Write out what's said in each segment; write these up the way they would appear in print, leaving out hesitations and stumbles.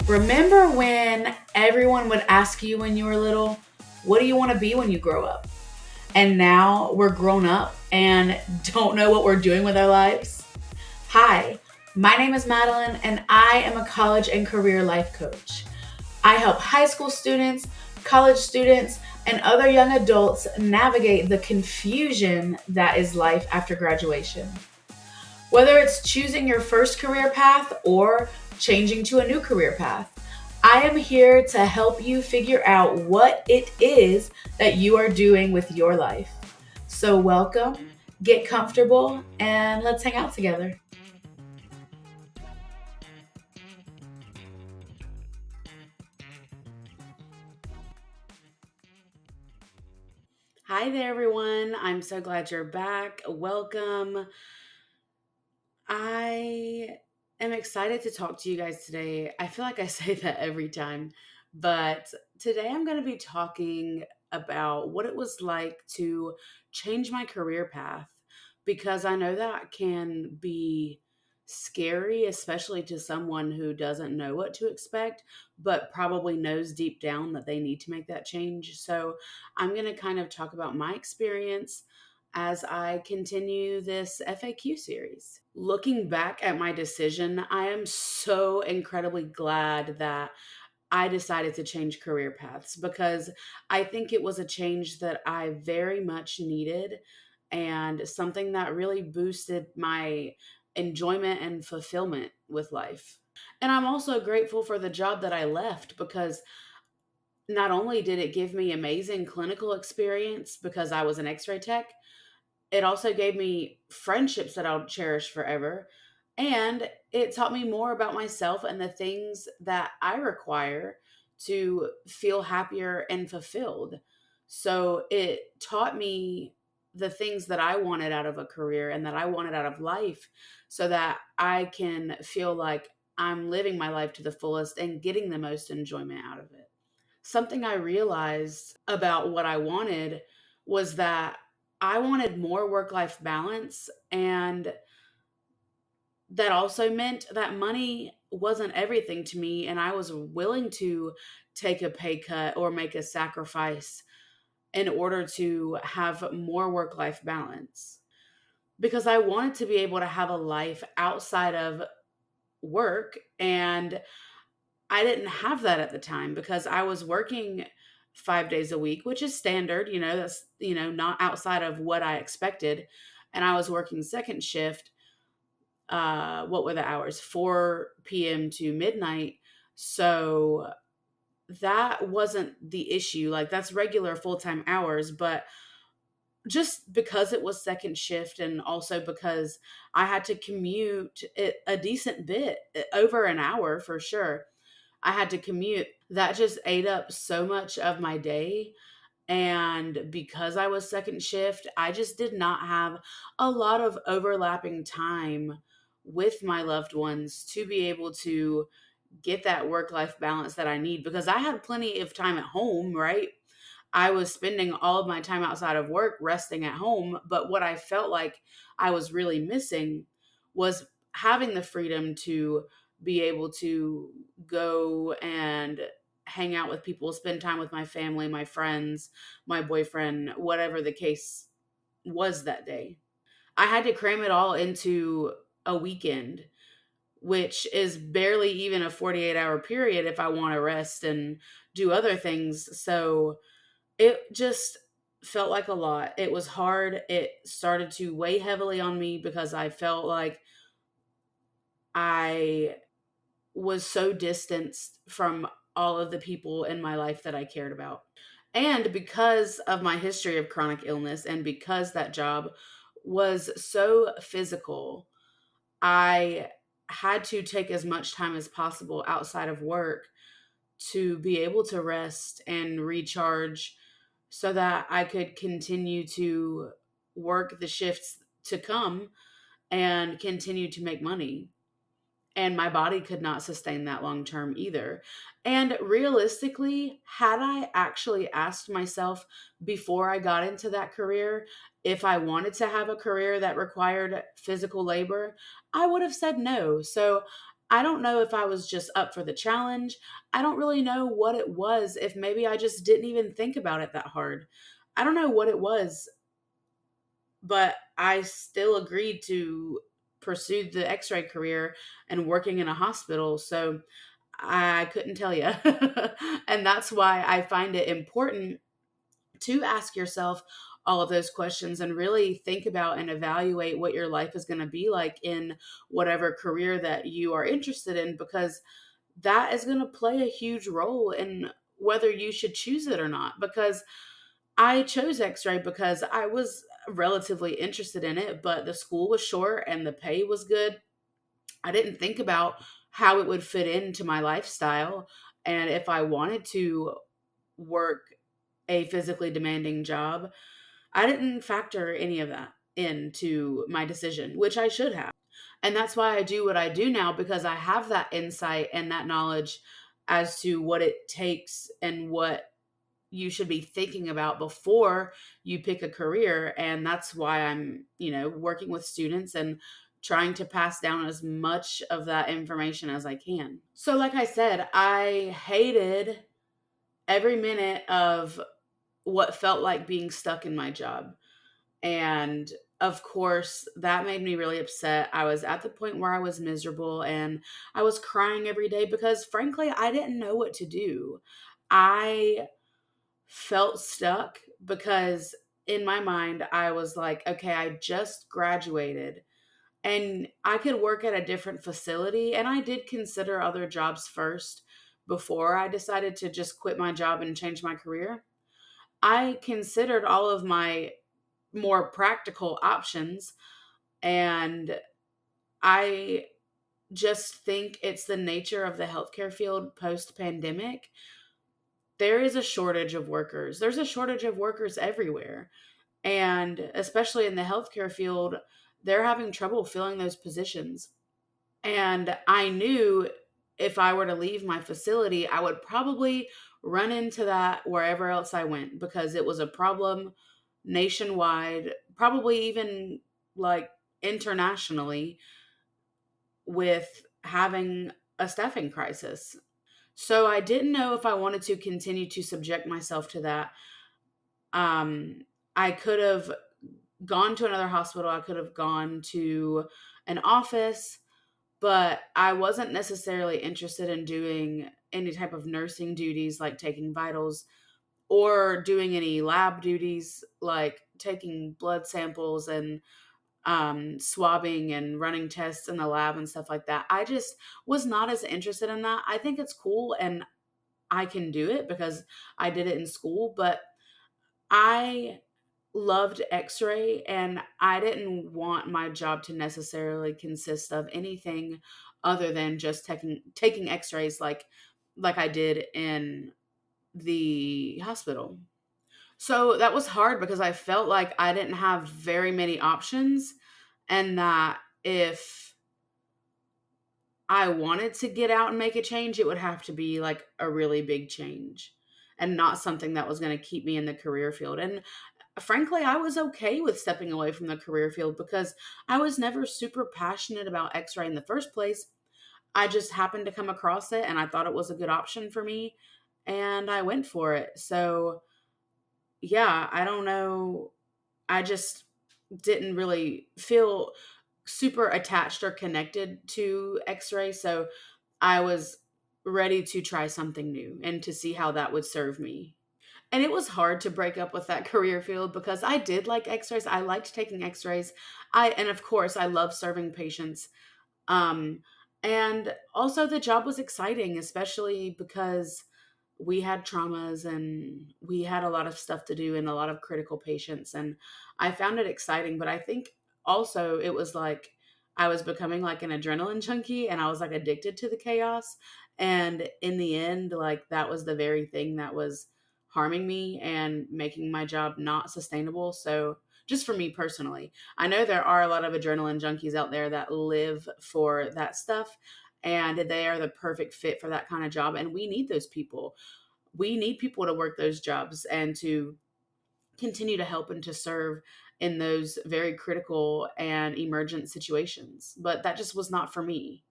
Remember when everyone would ask you when you were little, what do you want to be when you grow up? And now we're grown up and don't know what we're doing with our lives? Hi, my name is Madeline, and I am a college and career life coach. I help high school students, college students, and other young adults navigate the confusion that is life after graduation. Whether it's choosing your first career path or changing to a new career path, I am here to help you figure out what it is that you are doing with your life. So, welcome, get comfortable, and let's hang out together. Hi there, everyone. I'm so glad you're back. Welcome. I am excited to talk to you guys today. I feel like I say that every time, but today I'm going to be talking about what it was like to change my career path because I know that can be scary, especially to someone who doesn't know what to expect, but probably knows deep down that they need to make that change. So I'm going to kind of talk about my experience as I continue this FAQ series. Looking back at my decision, I am so incredibly glad that I decided to change career paths because I think it was a change that I very much needed and something that really boosted my enjoyment and fulfillment with life. And I'm also grateful for the job that I left because not only did it give me amazing clinical experience because I was an x ray tech, it also gave me friendships that I'll cherish forever. And it taught me more about myself and the things that I require to feel happier and fulfilled. So it taught me the things that I wanted out of a career and that I wanted out of life so that I can feel like I'm living my life to the fullest and getting the most enjoyment out of it. Something I realized about what I wanted was that I wanted more work life balance. And that also meant that money wasn't everything to me. And I was willing to take a pay cut or make a sacrifice in order to have more work life balance. Because I wanted to be able to have a life outside of work. And I didn't have that at the time because I was working 5 days a week, which is standard, that's, not outside of what I expected. And I was working second shift. What were the hours? 4 p.m. to midnight. So that wasn't the issue. Like that's regular full time hours. But just because it was second shift and also because I had to commute a decent bit, over an hour for sure. I had to commute. That just ate up so much of my day. And because I was second shift, I just did not have a lot of overlapping time with my loved ones to be able to get that work life balance that I need because I had plenty of time at home, right? I was spending all of my time outside of work resting at home. But what I felt like I was really missing was having the freedom to be able to go and hang out with people, spend time with my family, my friends, my boyfriend, whatever the case was that day. I had to cram it all into a weekend, which is barely even a 48-hour period if I want to rest and do other things. So it just felt like a lot. It was hard. It started to weigh heavily on me because I felt like I was so distanced from all of the people in my life that I cared about. And because of my history of chronic illness and because that job was so physical, I had to take as much time as possible outside of work to be able to rest and recharge so that I could continue to work the shifts to come and continue to make money. And my body could not sustain that long term either. And realistically, had I actually asked myself before I got into that career if I wanted to have a career that required physical labor, I would have said no. So I don't know if I was just up for the challenge. I don't really know what it was, if maybe I just didn't even think about it that hard. I don't know what it was, but I still agreed to pursue the x-ray career and working in a hospital. So I couldn't tell you. And that's why I find it important to ask yourself all of those questions and really think about and evaluate what your life is going to be like in whatever career that you are interested in, because that is going to play a huge role in whether you should choose it or not. Because I chose x-ray because I was relatively interested in it, but the school was short and the pay was good. I didn't think about how it would fit into my lifestyle and if I wanted to work a physically demanding job. I didn't factor any of that into my decision, which I should have. And that's why I do what I do now, because I have that insight and that knowledge as to what it takes and what you should be thinking about before you pick a career. And that's why I'm, working with students and trying to pass down as much of that information as I can. So, like I said, I hated every minute of what felt like being stuck in my job. And of course, that made me really upset. I was at the point where I was miserable and I was crying every day because, frankly, I didn't know what to do. I felt stuck because in my mind, I was like, okay, I just graduated and I could work at a different facility. And I did consider other jobs first before I decided to just quit my job and change my career. I considered all of my more practical options, and I just think it's the nature of the healthcare field post pandemic. There is a shortage of workers. There's a shortage of workers everywhere. And especially in the healthcare field, they're having trouble filling those positions. And I knew if I were to leave my facility, I would probably run into that wherever else I went, because it was a problem nationwide, probably even like internationally, with having a staffing crisis. So I didn't know if I wanted to continue to subject myself to that. Um, I could have gone to another hospital, I could have gone to an office, but I wasn't necessarily interested in doing any type of nursing duties like taking vitals or doing any lab duties like taking blood samples and swabbing and running tests in the lab and stuff like that. I just was not as interested in that. I think it's cool and I can do it because I did it in school, but I loved x-ray and I didn't want my job to necessarily consist of anything other than just taking x-rays like I did in the hospital. So that was hard because I felt like I didn't have very many options, and that if I wanted to get out and make a change, it would have to be like a really big change and not something that was going to keep me in the career field. And frankly, I was okay with stepping away from the career field because I was never super passionate about x ray in the first place. I just happened to come across it and I thought it was a good option for me and I went for it. So, yeah, I don't know. I just didn't really feel super attached or connected to x ray. So, I was ready to try something new and to see how that would serve me. And it was hard to break up with that career field because I did like x-rays. I liked taking x-rays. And of course I love serving patients. Um, and also the job was exciting, especially because we had traumas and we had a lot of stuff to do and a lot of critical patients. And I found it exciting, but I think also it was like I was becoming like an adrenaline junkie and I was like addicted to the chaos. And in the end, like that was the very thing that was harming me and making my job not sustainable. So just for me personally, I know there are a lot of adrenaline junkies out there that live for that stuff and they are the perfect fit for that kind of job. And we need those people. We need people to work those jobs and to continue to help and to serve in those very critical and emergent situations. But that just was not for me.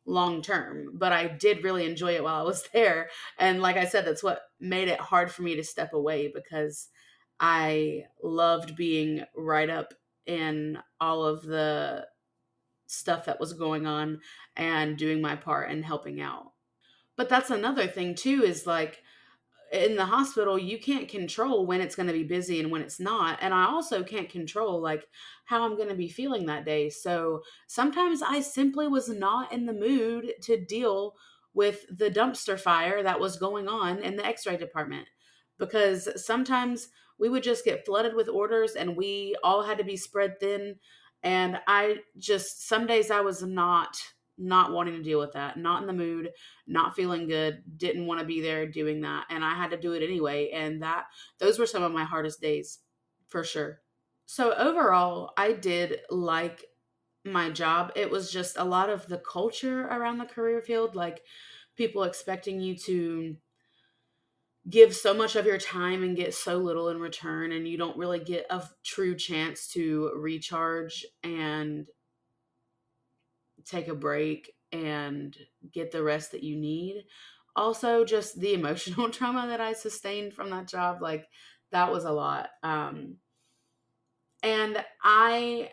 long term, but I did really enjoy it while I was there. And like I said, that's what made it hard for me to step away, because I loved being right up in all of the stuff that was going on and doing my part and helping out. But that's another thing too, is like, in the hospital, you can't control when it's going to be busy and when it's not. And I also can't control like how I'm going to be feeling that day. So sometimes I simply was not in the mood to deal with the dumpster fire that was going on in the x-ray department, because sometimes we would just get flooded with orders and we all had to be spread thin. And I just, some days I was not wanting to deal with that, not in the mood, not feeling good, didn't want to be there doing that, and I had to do it anyway, and that those were some of my hardest days for sure. So overall, I did like my job. It was just a lot of the culture around the career field, like people expecting you to give so much of your time and get so little in return, and you don't really get a true chance to recharge and take a break and get the rest that you need. Also, just the emotional trauma that I sustained from that job, like that was a lot. And I,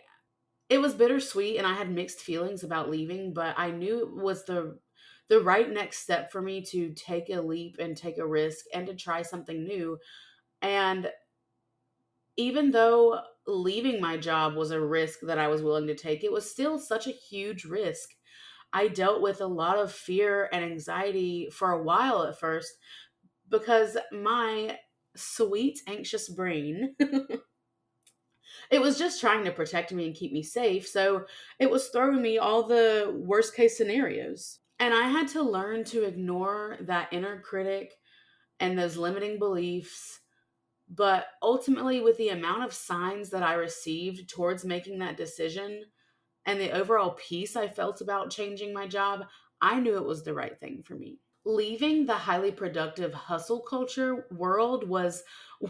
it was bittersweet, and I had mixed feelings about leaving, but I knew it was the right next step for me to take a leap and take a risk and to try something new. And even though leaving my job was a risk that I was willing to take, it was still such a huge risk. I dealt with a lot of fear and anxiety for a while at first, because my sweet, anxious brain, it was just trying to protect me and keep me safe. So it was throwing me all the worst case scenarios. And I had to learn to ignore that inner critic and those limiting beliefs. But ultimately, with the amount of signs that I received towards making that decision and the overall peace I felt about changing my job, I knew it was the right thing for me. Leaving the highly productive hustle culture world was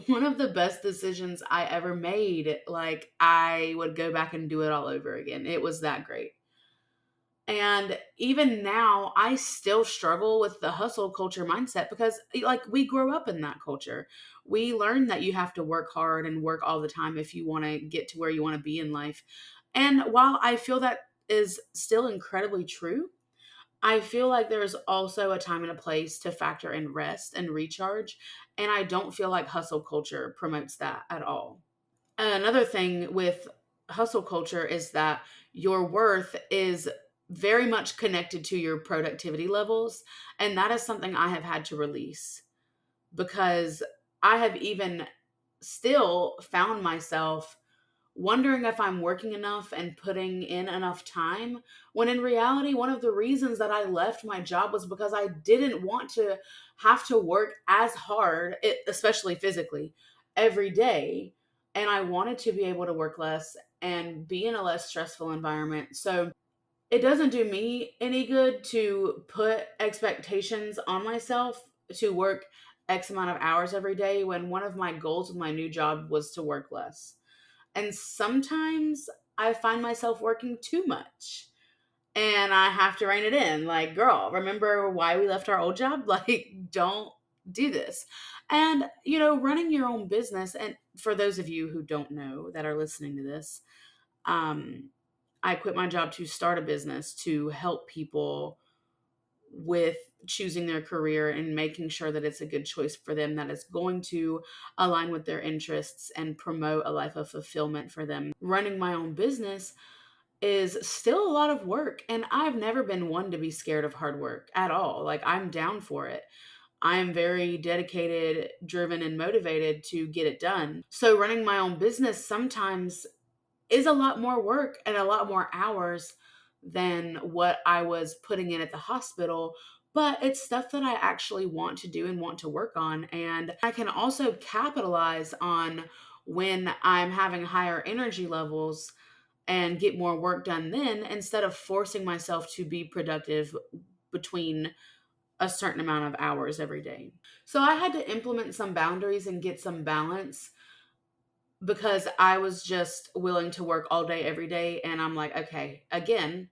one of the best decisions I ever made. Like, I would go back and do it all over again. It was that great. And even now, I still struggle with the hustle culture mindset, because, like, we grow up in that culture. We learn that you have to work hard and work all the time if you want to get to where you want to be in life. And while I feel that is still incredibly true, I feel like there's also a time and a place to factor in rest and recharge. And I don't feel like hustle culture promotes that at all. Another thing with hustle culture is that your worth is very much connected to your productivity levels. And that is something I have had to release, because I have even still found myself wondering if I'm working enough and putting in enough time, when in reality, one of the reasons that I left my job was because I didn't want to have to work as hard, especially physically, every day. And I wanted to be able to work less and be in a less stressful environment. So it doesn't do me any good to put expectations on myself to work X amount of hours every day, when one of my goals with my new job was to work less. And sometimes I find myself working too much and I have to rein it in. Like, girl, remember why we left our old job? Like, don't do this. And, running your own business, and for those of you who don't know that are listening to this, um, I quit my job to start a business to help people with choosing their career and making sure that it's a good choice for them, that is going to align with their interests and promote a life of fulfillment for them. Running my own business is still a lot of work, and I've never been one to be scared of hard work at all. Like, I'm down for it. I am very dedicated, driven, and motivated to get it done. So running my own business sometimes is a lot more work and a lot more hours than what I was putting in at the hospital. But it's stuff that I actually want to do and want to work on. And I can also capitalize on when I'm having higher energy levels and get more work done then, instead of forcing myself to be productive between a certain amount of hours every day. So I had to implement some boundaries and get some balance, because I was just willing to work all day, every day. And I'm like, okay, again,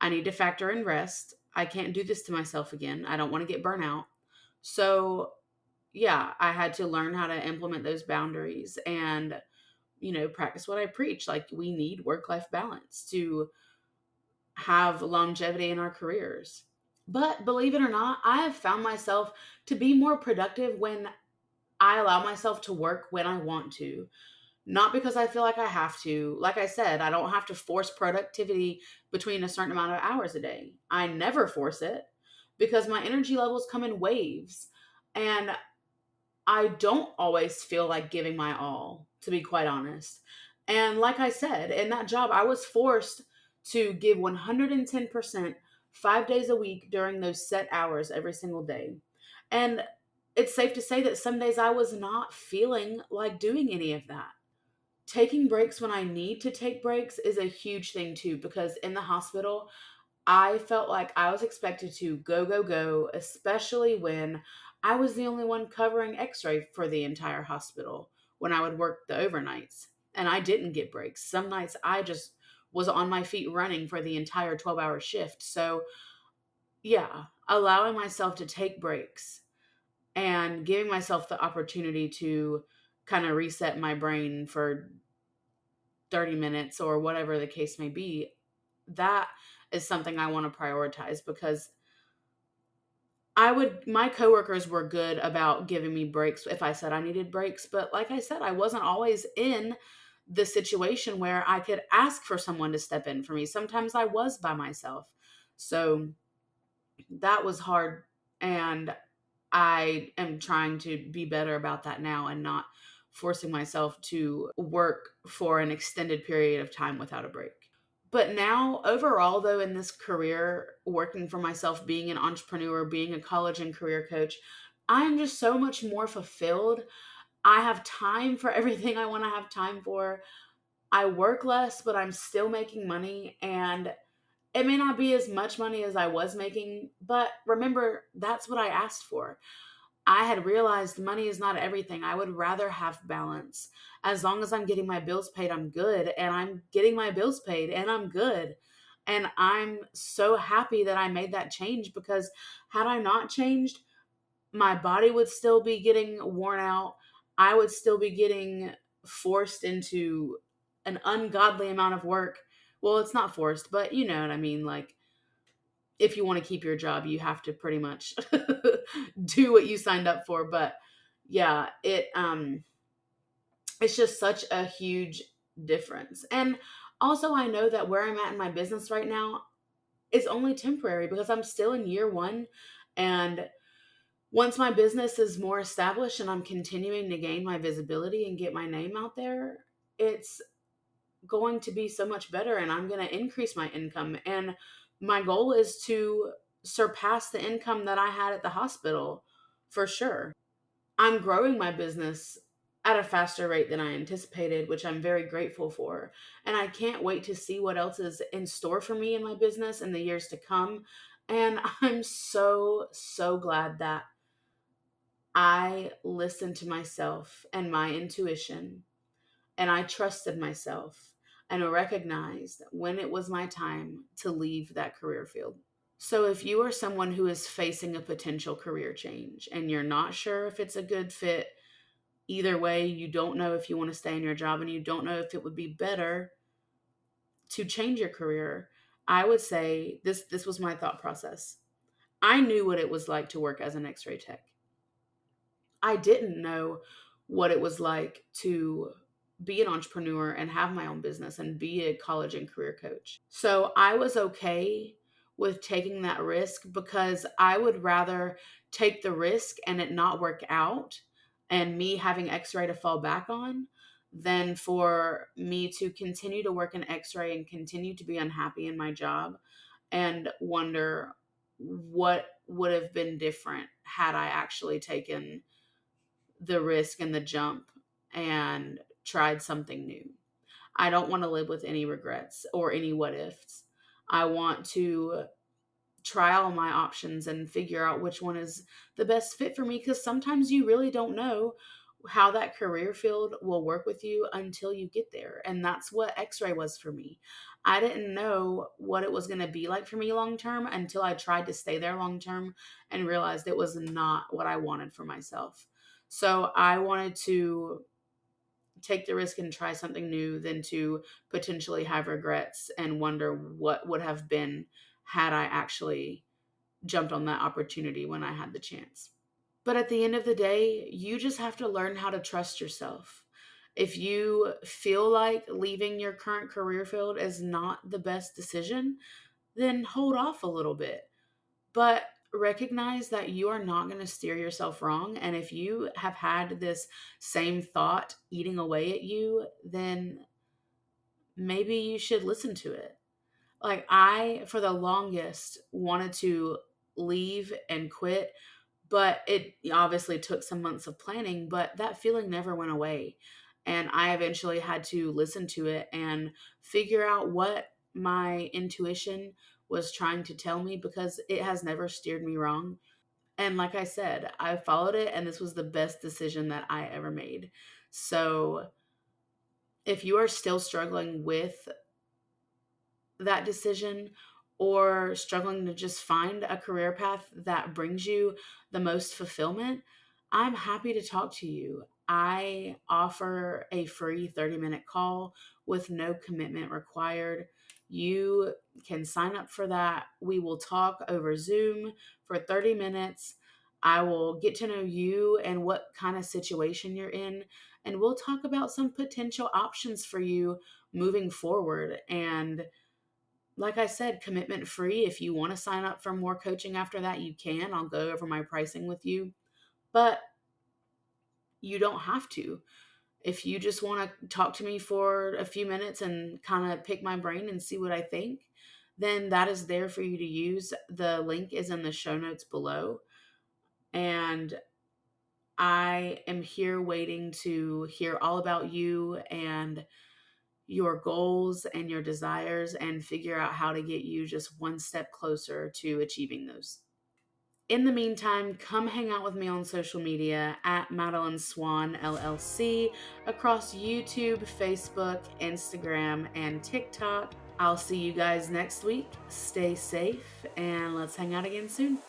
I need to factor in rest. I can't do this to myself again. I don't want to get burnt out. So, yeah, I had to learn how to implement those boundaries and, practice what I preach. Like, we need work life balance to have longevity in our careers. But believe it or not, I have found myself to be more productive when I allow myself to work when I want to, not because I feel like I have to. Like I said, I don't have to force productivity between a certain amount of hours a day. I never force it because my energy levels come in waves. And I don't always feel like giving my all, to be quite honest. And like I said, in that job, I was forced to give 110% 5 days a week during those set hours every single day. And it's safe to say that some days I was not feeling like doing any of that. Taking breaks when I need to take breaks is a huge thing too, because in the hospital, I felt like I was expected to go, go, go, especially when I was the only one covering x ray for the entire hospital when I would work the overnights. And I didn't get breaks. Some nights I just was on my feet running for the entire 12-hour shift. So, yeah, allowing myself to take breaks and giving myself the opportunity to kind of reset my brain for 30 minutes or whatever the case may be, that is something I want to prioritize because my coworkers were good about giving me breaks if I said I needed breaks. But like I said, I wasn't always in the situation where I could ask for someone to step in for me. Sometimes I was by myself. So that was hard. And I am trying to be better about that now and not forcing myself to work for an extended period of time without a break. But now, overall, though, in this career, working for myself, being an entrepreneur, being a college and career coach, I'm just so much more fulfilled. I have time for everything I want to have time for. I work less, but I'm still making money. And it may not be as much money as I was making, but remember, that's what I asked for. I had realized money is not everything. I would rather have balance. As long as I'm getting my bills paid, I'm good. And I'm getting my bills paid and I'm good. And I'm so happy that I made that change because had I not changed, my body would still be getting worn out. I would still be getting forced into an ungodly amount of work. Well, it's not forced, but you know what I mean. Like, if you want to keep your job, you have to pretty much do what you signed up for. But yeah, it's just such a huge difference. And also I know that where I'm at in my business right now is only temporary because I'm still in year one. And once my business is more established and I'm continuing to gain my visibility and get my name out there, it's going to be so much better and I'm going to increase my income. And my goal is to surpass the income that I had at the hospital for sure. I'm growing my business at a faster rate than I anticipated, which I'm very grateful for. And I can't wait to see what else is in store for me in my business in the years to come. And I'm so, so glad that I listened to myself and my intuition and I trusted myself and recognized when it was my time to leave that career field. So, if you are someone who is facing a potential career change and you're not sure if it's a good fit, either way, you don't know if you want to stay in your job and you don't know if it would be better to change your career, I would say this was my thought process. I knew what it was like to work as an x-ray tech. I didn't know what it was like to be an entrepreneur and have my own business and be a college and career coach. So I was okay with taking that risk because I would rather take the risk and it not work out and me having x-ray to fall back on than for me to continue to work in x-ray and continue to be unhappy in my job and wonder what would have been different had I actually taken the risk and the jump and tried something new. I don't want to live with any regrets or any what ifs. I want to try all my options and figure out which one is the best fit for me because sometimes you really don't know how that career field will work with you until you get there. And that's what X-ray was for me. I didn't know what it was going to be like for me long term until I tried to stay there long term and realized it was not what I wanted for myself. So I wanted to take the risk and try something new than to potentially have regrets and wonder what would have been had I actually jumped on that opportunity when I had the chance. But at the end of the day, you just have to learn how to trust yourself. If you feel like leaving your current career field is not the best decision, then hold off a little bit. But recognize that you are not going to steer yourself wrong. And if you have had this same thought eating away at you, then maybe you should listen to it. Like, I, for the longest, wanted to leave and quit, but it obviously took some months of planning, but that feeling never went away. And I eventually had to listen to it and figure out what my intuition was trying to tell me, because it has never steered me wrong. And like I said, I followed it, and this was the best decision that I ever made. So if you are still struggling with that decision, or struggling to just find a career path that brings you the most fulfillment, I'm happy to talk to you. I offer a free 30-minute call with no commitment required. You can sign up for that. We will talk over Zoom for 30 minutes. I will get to know you and what kind of situation you're in, and we'll talk about some potential options for you moving forward. And like I said, commitment free. If you want to sign up for more coaching after that, you can. I'll go over my pricing with you, but you don't have to. If you just want to talk to me for a few minutes and kind of pick my brain and see what I think, then that is there for you to use. The link is in the show notes below. And I am here waiting to hear all about you and your goals and your desires, and figure out how to get you just one step closer to achieving those. In the meantime, come hang out with me on social media at Madeline Swan LLC across YouTube, Facebook, Instagram, and TikTok. I'll see you guys next week. Stay safe, and let's hang out again soon.